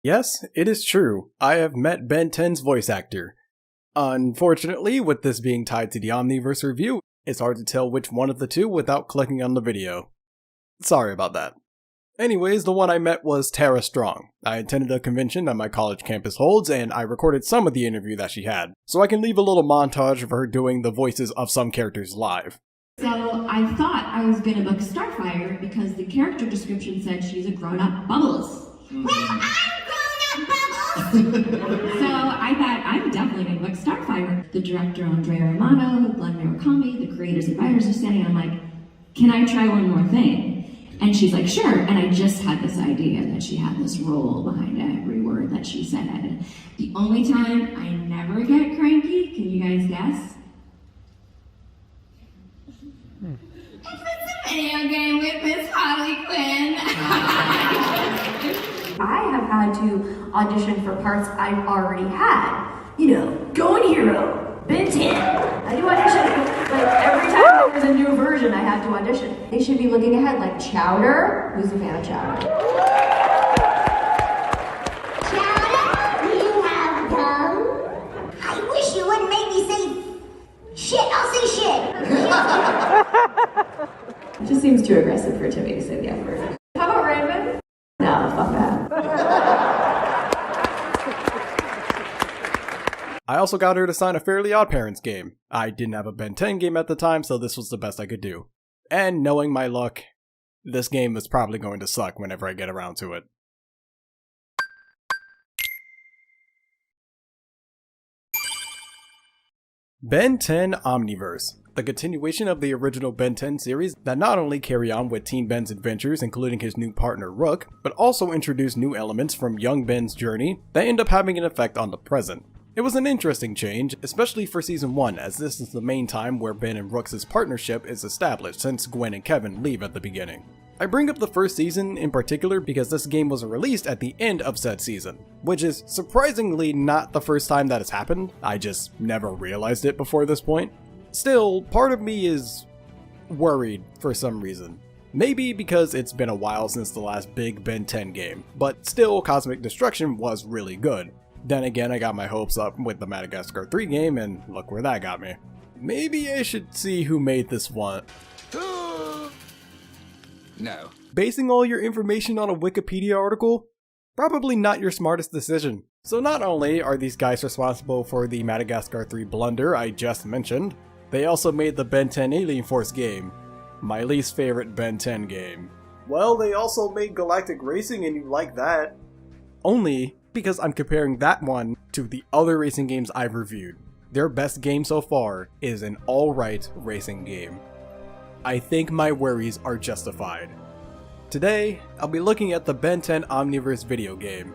Yes, it is true. I have met Ben 10's voice actor. Unfortunately, with this being tied to the Omniverse review, it's hard to tell which one of the two without clicking on the video. Sorry about that. Anyways, the one I met was Tara Strong. I attended a convention that my college campus holds, and I recorded some of the interview that she had, so I can leave a little montage of her doing the voices of some characters live. So I thought I was gonna book Starfire because the character description said she's a grown-up Bubbles. Well, I'm grown-up Bubbles! So I thought I'm definitely gonna book Starfire. The director Andrea Romano, Glenn Murakami, the creators and writers are standing, and I'm like, can I try one more thing? And she's like, sure. And I just had this idea that she had this role behind every word that she said. And the only time I never get cranky, can you guys guess? If it's a video game with Miss Harley Quinn. I have had to audition for parts I've already had. You know, Going Hero, Ben 10. I do audition. Like every time there's a new version, I have to audition. They should be looking ahead like Chowder. Who's a fan of Chowder? Chowder, do you have gum? I wish you wouldn't make me say shit. I'll say shit. It just seems too aggressive for Timmy to say the F word. How about Raven? No, fuck that. I also got her to sign a Fairly OddParents game. I didn't have a Ben 10 game at the time, so this was the best I could do. And knowing my luck, this game is probably going to suck whenever I get around to it. Ben 10 Omniverse, the continuation of the original Ben 10 series that not only carry on with Teen Ben's adventures including his new partner Rook, but also introduce new elements from young Ben's journey that end up having an effect on the present. It was an interesting change, especially for Season 1, as this is the main time where Ben and Rook's partnership is established since Gwen and Kevin leave at the beginning. I bring up the first season in particular because this game was released at the end of said season, which is surprisingly not the first time that has happened. I just never realized it before this point. Still, part of me is worried for some reason. Maybe because it's been a while since the last big Ben 10 game, but still Cosmic Destruction was really good. Then again, I got my hopes up with the Madagascar 3 game, and look where that got me. Maybe I should see who made this one. No. Basing all your information on a Wikipedia article? Probably not your smartest decision. So not only are these guys responsible for the Madagascar 3 blunder I just mentioned, they also made the Ben 10 Alien Force game, my least favorite Ben 10 game. Well, they also made Galactic Racing and you like that. Only because I'm comparing that one to the other racing games I've reviewed. Their best game so far is an alright racing game. I think my worries are justified. Today, I'll be looking at the Ben 10 Omniverse video game.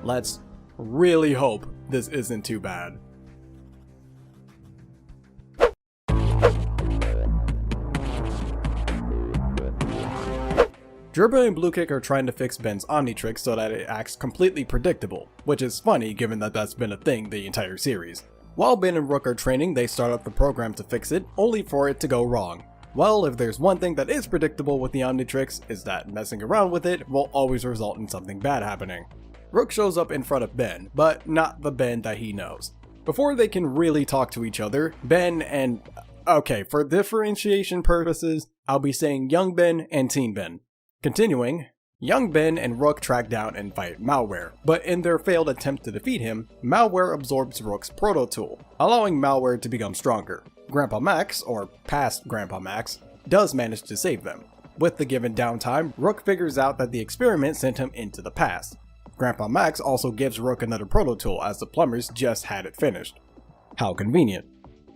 Let's really hope this isn't too bad. Gerba and Bluekick are trying to fix Ben's Omnitrix so that it acts completely predictable, which is funny given that that's been a thing the entire series. While Ben and Rook are training, they start up the program to fix it, only for it to go wrong. Well, if there's one thing that is predictable with the Omnitrix, is that messing around with it will always result in something bad happening. Rook shows up in front of Ben, but not the Ben that he knows. Before they can really talk to each other, Ben and... okay, for differentiation purposes, I'll be saying Young Ben and Teen Ben. Continuing, Young Ben and Rook track down and fight Malware, but in their failed attempt to defeat him, Malware absorbs Rook's proto-tool, allowing Malware to become stronger. Grandpa Max, or past Grandpa Max, does manage to save them. With the given downtime, Rook figures out that the experiment sent him into the past. Grandpa Max also gives Rook another proto-tool as the plumbers just had it finished. How convenient.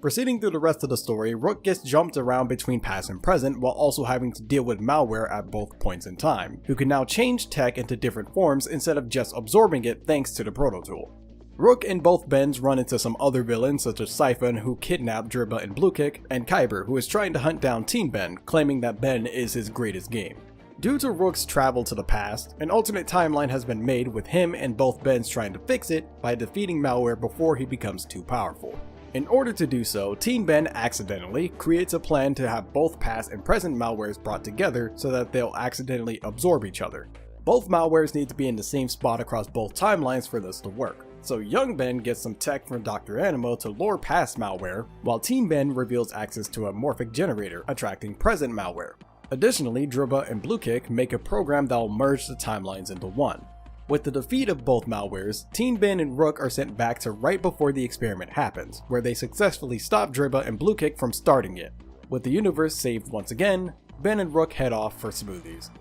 Proceeding through the rest of the story, Rook gets jumped around between past and present while also having to deal with Malware at both points in time, who can now change tech into different forms instead of just absorbing it thanks to the proto-tool. Rook and both Bens run into some other villains such as Siphon, who kidnapped Gerba and Bluekick, and Kyber, who is trying to hunt down Teen Ben, claiming that Ben is his greatest game. Due to Rook's travel to the past, an alternate timeline has been made with him and both Bens trying to fix it by defeating Malware before he becomes too powerful. In order to do so, Teen Ben accidentally creates a plan to have both past and present Malwares brought together so that they'll accidentally absorb each other. Both malwares need to be in the same spot across both timelines for this to work. So young Ben gets some tech from Dr. Animo to lure past malware, while Teen Ben reveals access to a morphic generator, attracting present malware. Additionally, Dribba and Bluekick make a program that will merge the timelines into one. With the defeat of both malwares, Teen Ben and Rook are sent back to right before the experiment happens, where they successfully stop Dribba and Bluekick from starting it. With the universe saved once again, Ben and Rook head off for smoothies.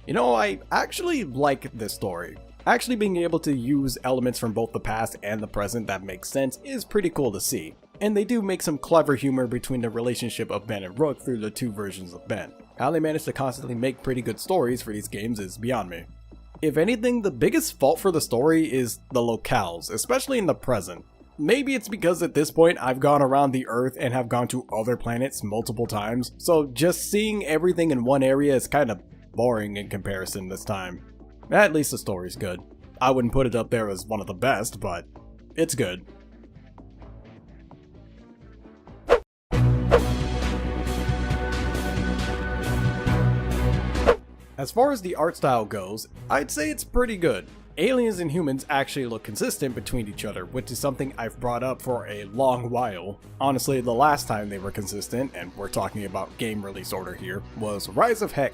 You know, I actually like this story. Actually being able to use elements from both the past and the present that makes sense is pretty cool to see. And they do make some clever humor between the relationship of Ben and Rook through the two versions of Ben. How they manage to constantly make pretty good stories for these games is beyond me. If anything, the biggest fault for the story is the locales, especially in the present. Maybe it's because at this point I've gone around the Earth and have gone to other planets multiple times, so just seeing everything in one area is kind of boring in comparison this time. At least the story's good. I wouldn't put it up there as one of the best, but it's good. As far as the art style goes, I'd say it's pretty good. Aliens and humans actually look consistent between each other, which is something I've brought up for a long while. Honestly, the last time they were consistent, and we're talking about game release order here, was Rise of Hex.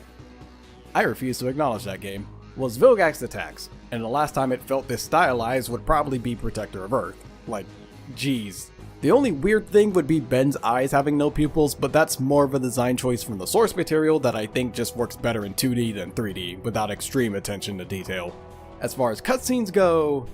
I refuse to acknowledge that game. Was Vilgax Attacks, and the last time it felt this stylized would probably be Protector of Earth. Like, geez. The only weird thing would be Ben's eyes having no pupils, but that's more of a design choice from the source material that I think just works better in 2D than 3D, without extreme attention to detail. As far as cutscenes go,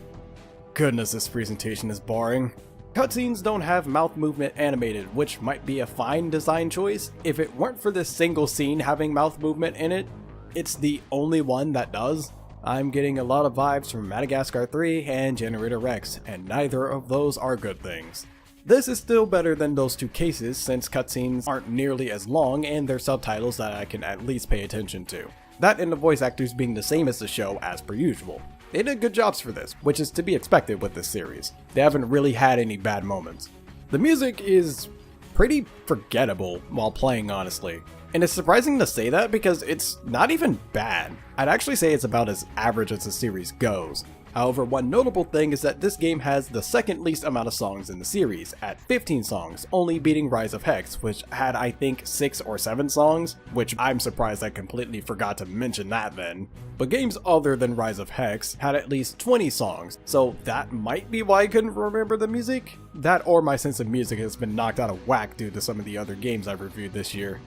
goodness, this presentation is boring. Cutscenes don't have mouth movement animated, which might be a fine design choice. If it weren't for this single scene having mouth movement in it, it's the only one that does. I'm getting a lot of vibes from Madagascar 3 and Generator Rex, and neither of those are good things. This is still better than those two cases since cutscenes aren't nearly as long and there's subtitles that I can at least pay attention to. That and the voice actors being the same as the show as per usual. They did good jobs for this, which is to be expected with this series. They haven't really had any bad moments. The music is pretty forgettable while playing, honestly. And it's surprising to say that because it's not even bad. I'd actually say it's about as average as the series goes. However, one notable thing is that this game has the second least amount of songs in the series, at 15 songs, only beating Rise of Hex, which had I think 6 or 7 songs, which I'm surprised I completely forgot to mention that then. But games other than Rise of Hex had at least 20 songs, so that might be why I couldn't remember the music? That or my sense of music has been knocked out of whack due to some of the other games I've reviewed this year.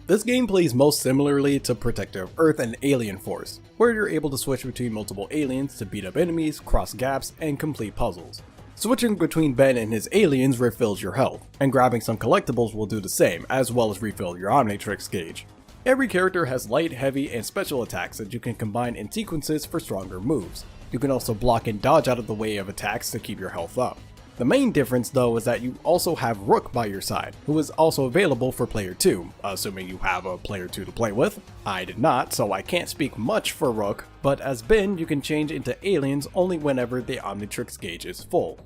This game plays most similarly to Protector of Earth and Alien Force, where you're able to switch between multiple aliens to beat up enemies, cross gaps, and complete puzzles. Switching between Ben and his aliens refills your health, and grabbing some collectibles will do the same, as well as refill your Omnitrix gauge. Every character has light, heavy, and special attacks that you can combine in sequences for stronger moves. You can also block and dodge out of the way of attacks to keep your health up. The main difference though is that you also have Rook by your side, who is also available for player 2, assuming you have a player 2 to play with. I did not, so I can't speak much for Rook, but as Ben you can change into aliens only whenever the Omnitrix gauge is full.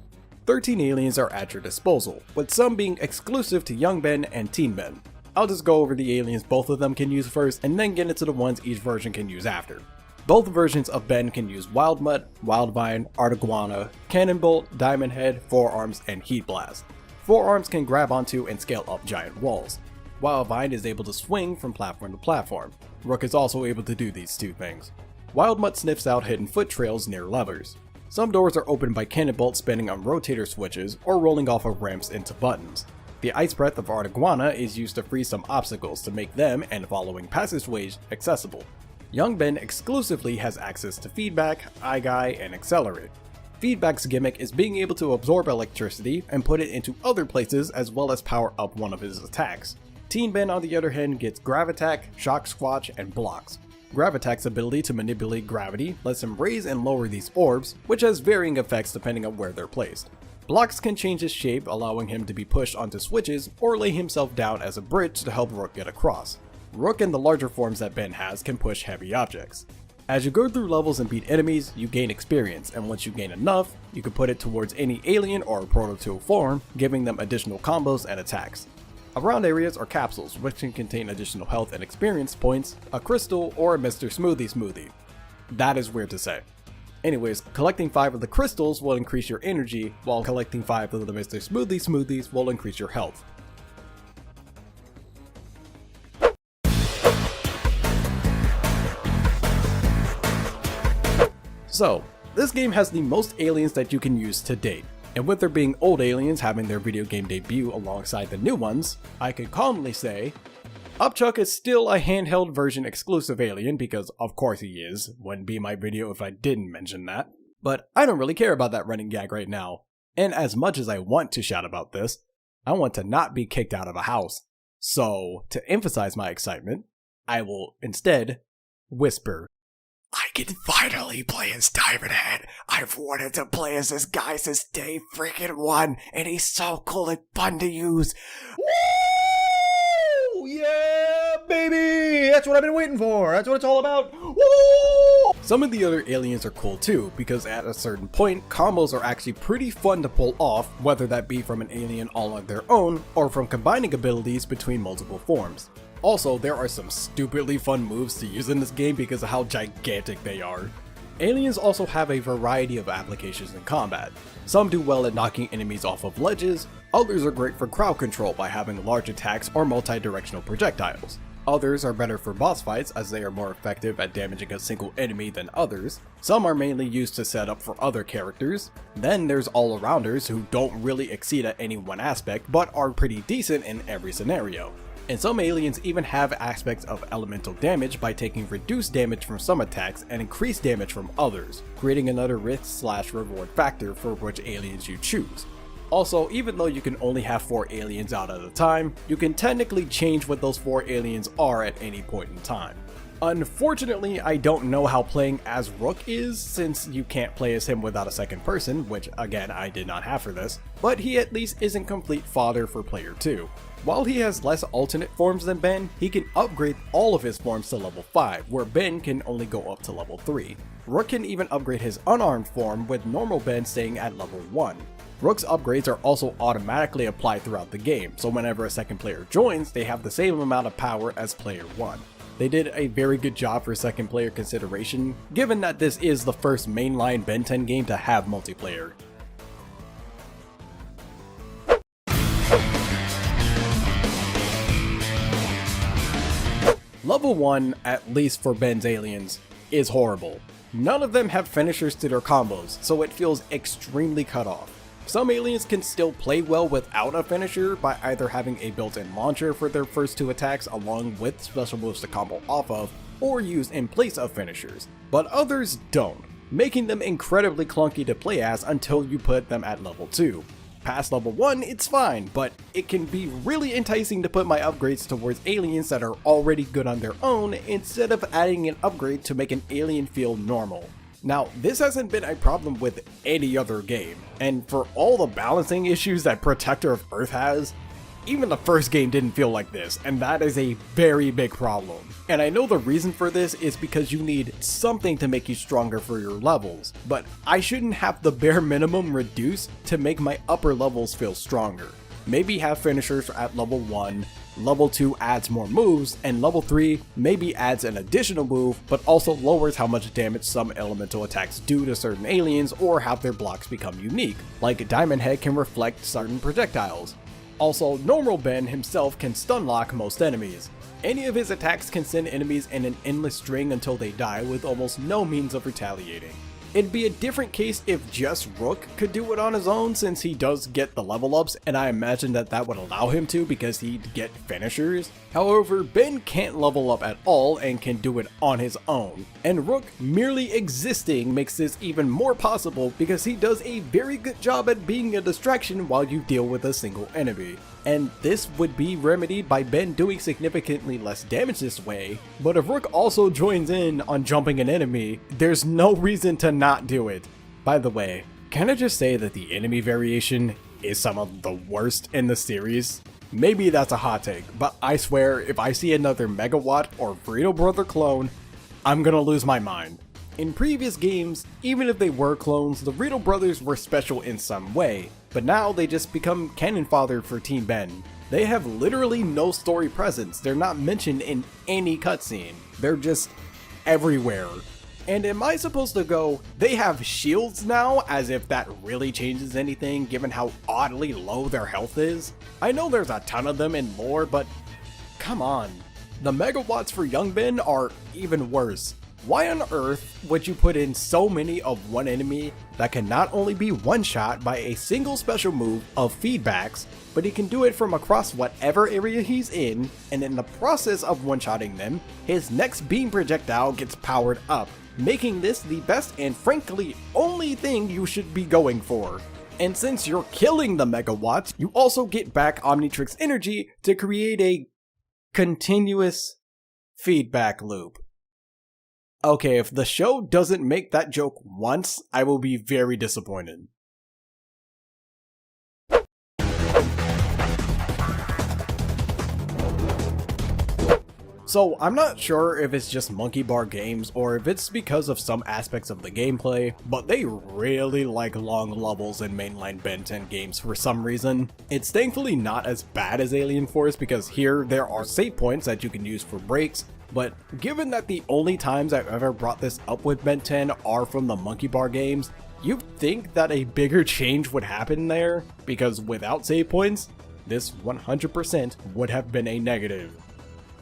13 aliens are at your disposal, with some being exclusive to Young Ben and Teen Ben. I'll just go over the aliens both of them can use first, and then get into the ones each version can use after. Both versions of Ben can use Wild Mutt, Wild Vine, Artiguana, Cannonbolt, Diamond Head, Forearms, and Heat Blast. Forearms can grab onto and scale up giant walls. Wild Vine is able to swing from platform to platform. Rook is also able to do these two things. Wild Mutt sniffs out hidden foot trails near levers. Some doors are opened by Cannonbolt spinning on rotator switches or rolling off of ramps into buttons. The Ice Breath of Artiguana is used to freeze some obstacles to make them and following passageways accessible. Young Ben exclusively has access to Feedback, Eye Guy, and Accelerate. Feedback's gimmick is being able to absorb electricity and put it into other places as well as power up one of his attacks. Teen Ben on the other hand gets Gravitack, Shock Squatch, and Blocks. Gravitack's ability to manipulate gravity lets him raise and lower these orbs, which has varying effects depending on where they're placed. Blocks can change his shape, allowing him to be pushed onto switches or lay himself down as a bridge to help Rook get across. Rook and the larger forms that Ben has can push heavy objects. As you go through levels and beat enemies, you gain experience, and once you gain enough, you can put it towards any alien or proto form, giving them additional combos and attacks. Around areas are capsules, which can contain additional health and experience points, a crystal, or a Mr. Smoothie. That is weird to say. Anyways, collecting 5 of the crystals will increase your energy, while collecting 5 of the Mr. Smoothies will increase your health. So, this game has the most aliens that you can use to date, and with there being old aliens having their video game debut alongside the new ones, I could calmly say, Upchuck is still a handheld version exclusive alien because of course he is, wouldn't be my video if I didn't mention that, but I don't really care about that running gag right now, and as much as I want to shout about this, I want to not be kicked out of a house, so to emphasize my excitement, I will instead whisper. I can finally play as Diamond Head. I've wanted to play as this guy since day freaking 1, and he's so cool and fun to use. Woo! Yeah, baby! That's what I've been waiting for. That's what it's all about. Woo! Some of the other aliens are cool too, because at a certain point, combos are actually pretty fun to pull off, whether that be from an alien all on their own, or from combining abilities between multiple forms. Also, there are some stupidly fun moves to use in this game because of how gigantic they are. Aliens also have a variety of applications in combat. Some do well at knocking enemies off of ledges, others are great for crowd control by having large attacks or multi-directional projectiles. Others are better for boss fights as they are more effective at damaging a single enemy than others. Some are mainly used to set up for other characters. Then there's all-arounders who don't really exceed at any one aspect but are pretty decent in every scenario. And some aliens even have aspects of elemental damage by taking reduced damage from some attacks and increased damage from others, creating another risk/reward factor for which aliens you choose. Also, even though you can only have 4 aliens out at a time, you can technically change what those 4 aliens are at any point in time. Unfortunately, I don't know how playing as Rook is, since you can't play as him without a second person, which again I did not have for this, but he at least isn't complete fodder for player 2. While he has less alternate forms than Ben, he can upgrade all of his forms to level 5, where Ben can only go up to level 3. Rook can even upgrade his unarmed form, with normal Ben staying at level 1. Rook's upgrades are also automatically applied throughout the game, so whenever a second player joins, they have the same amount of power as player 1. They did a very good job for second player consideration, given that this is the first mainline Ben 10 game to have multiplayer. Level 1, at least for Ben's aliens, is horrible. None of them have finishers to their combos, so it feels extremely cut off. Some aliens can still play well without a finisher by either having a built-in launcher for their first 2 attacks along with special moves to combo off of, or use in place of finishers, but others don't, making them incredibly clunky to play as until you put them at level 2. Past level 1, it's fine, but it can be really enticing to put my upgrades towards aliens that are already good on their own instead of adding an upgrade to make an alien feel normal. Now, this hasn't been a problem with any other game, and for all the balancing issues that Protector of Earth has, even the first game didn't feel like this, and that is a very big problem. And I know the reason for this is because you need something to make you stronger for your levels, but I shouldn't have the bare minimum reduced to make my upper levels feel stronger. Maybe have finishers at level 1, level 2 adds more moves, and level 3 maybe adds an additional move, but also lowers how much damage some elemental attacks do to certain aliens or have their blocks become unique, like Diamond Head can reflect certain projectiles. Also, normal Ben himself can stun lock most enemies. Any of his attacks can send enemies in an endless string until they die with almost no means of retaliating. It'd be a different case if just Rook could do it on his own, since he does get the level ups, and I imagine that would allow him to because he'd get finishers. However, Ben can't level up at all and can do it on his own, and Rook merely existing makes this even more possible because he does a very good job at being a distraction while you deal with a single enemy. And this would be remedied by Ben doing significantly less damage this way, but if Rook also joins in on jumping an enemy, there's no reason to not do it. By the way, can I just say that the enemy variation is some of the worst in the series? Maybe that's a hot take, but I swear if I see another Megawatt or Burrito Brother clone, I'm gonna lose my mind. In previous games, even if they were clones, the Riddle brothers were special in some way, but now they just become cannon fodder for Team Ben. They have literally no story presence, they're not mentioned in any cutscene, they're just everywhere. And am I supposed to go, they have shields now, as if that really changes anything given how oddly low their health is? I know there's a ton of them in lore, but come on. The megawatts for young Ben are even worse. Why on earth would you put in so many of one enemy that can not only be one-shot by a single special move of feedbacks, but he can do it from across whatever area he's in, and in the process of one-shotting them, his next beam projectile gets powered up, making this the best and frankly only thing you should be going for. And since you're killing the megawatts, you also get back Omnitrix energy to create a continuous feedback loop. Okay, if the show doesn't make that joke once, I will be very disappointed. So, I'm not sure if it's just Monkey Bar Games or if it's because of some aspects of the gameplay, but they really like long levels in mainline Ben 10 games for some reason. It's thankfully not as bad as Alien Force because here there are save points that you can use for breaks, but given that the only times I've ever brought this up with Ben 10 are from the Monkey Bar games, you'd think that a bigger change would happen there, because without save points, this 100% would have been a negative.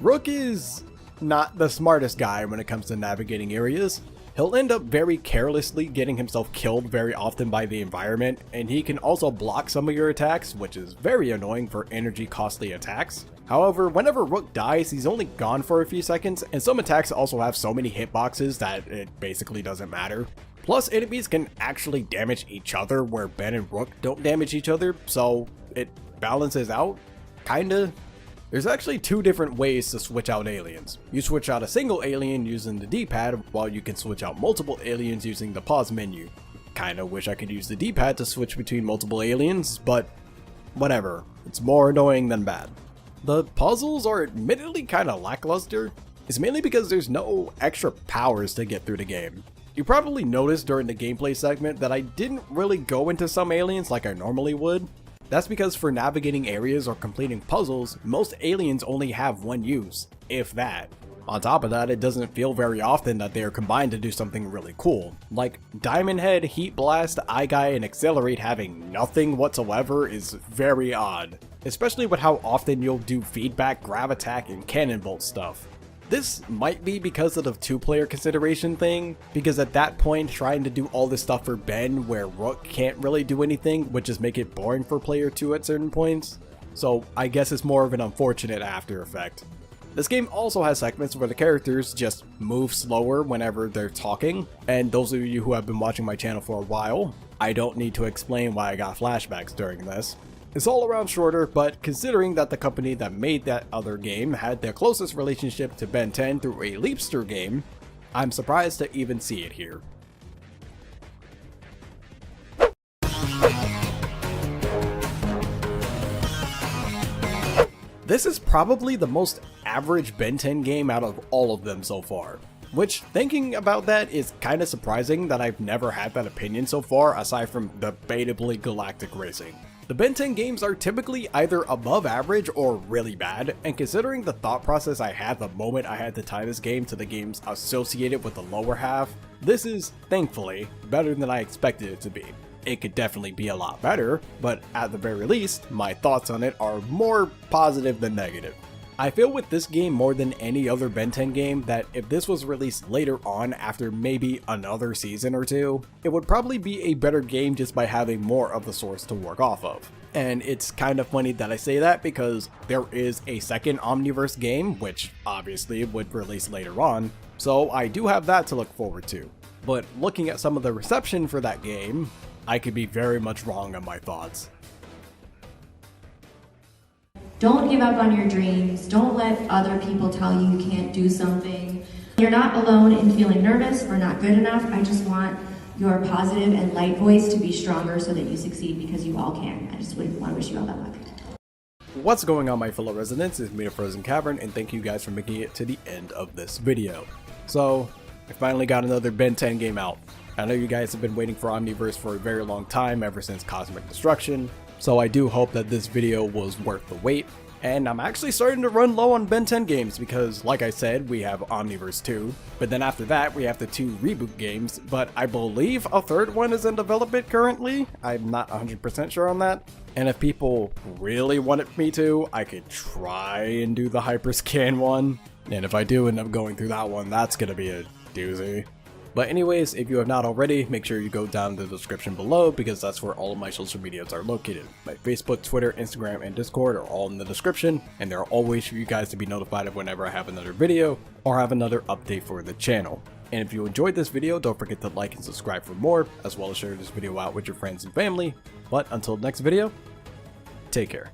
Rook is not the smartest guy when it comes to navigating areas. He'll end up very carelessly getting himself killed very often by the environment, and he can also block some of your attacks, which is very annoying for energy costly attacks. However, whenever Rook dies, he's only gone for a few seconds, and some attacks also have so many hitboxes that it basically doesn't matter. Plus, enemies can actually damage each other where Ben and Rook don't damage each other, so it balances out, kinda. There's actually two different ways to switch out aliens. You switch out a single alien using the D-pad, while you can switch out multiple aliens using the pause menu. Kinda wish I could use the D-pad to switch between multiple aliens, but whatever. It's more annoying than bad. The puzzles are admittedly kinda lackluster. It's mainly because there's no extra powers to get through the game. You probably noticed during the gameplay segment that I didn't really go into some aliens like I normally would. That's because for navigating areas or completing puzzles, most aliens only have one use, if that. On top of that, it doesn't feel very often that they are combined to do something really cool. Like, Diamond Head, Heat Blast, Eye Guy, and Accelerate having nothing whatsoever is very odd. Especially with how often you'll do feedback, grab attack, and cannon bolt stuff. This might be because of the two-player consideration thing, because at that point trying to do all this stuff for Ben where Rook can't really do anything would just make it boring for player 2 at certain points. So I guess it's more of an unfortunate after effect. This game also has segments where the characters just move slower whenever they're talking, and those of you who have been watching my channel for a while, I don't need to explain why I got flashbacks during this. It's all around shorter, but considering that the company that made that other game had their closest relationship to Ben 10 through a Leapster game, I'm surprised to even see it here. This is probably the most average Ben 10 game out of all of them so far. Which, thinking about that, is kinda surprising that I've never had that opinion so far aside from debatably Galactic Racing. The Ben 10 games are typically either above average or really bad, and considering the thought process I had the moment I had to tie this game to the games associated with the lower half, this is, thankfully, better than I expected it to be. It could definitely be a lot better, but at the very least, my thoughts on it are more positive than negative. I feel with this game more than any other Ben 10 game that if this was released later on after maybe another season or two, it would probably be a better game just by having more of the source to work off of. And it's kind of funny that I say that because there is a second Omniverse game, which obviously would release later on, so I do have that to look forward to. But looking at some of the reception for that game, I could be very much wrong on my thoughts. Don't give up on your dreams. Don't let other people tell you you can't do something. You're not alone in feeling nervous or not good enough. I just want your positive and light voice to be stronger so that you succeed, because you all can. I just want to wish you all that luck. What's going on, my fellow residents? It's me, TheFrozenCavern, and thank you guys for making it to the end of this video. So, I finally got another Ben 10 game out. I know you guys have been waiting for Omniverse for a very long time, ever since Cosmic Destruction, so I do hope that this video was worth the wait. And I'm actually starting to run low on Ben 10 games because, like I said, we have Omniverse 2, but then after that we have the 2 reboot games, but I believe a third one is in development currently. I'm not 100% sure on that. And if people really wanted me to, I could try and do the Hyperscan one. And if I do end up going through that one, that's gonna be a doozy. But anyways, if you have not already, make sure you go down in the description below because that's where all of my social medias are located. My Facebook, Twitter, Instagram, and Discord are all in the description, and they're always for you guys to be notified of whenever I have another video or have another update for the channel. And if you enjoyed this video, don't forget to like and subscribe for more, as well as share this video out with your friends and family. But until next video, take care.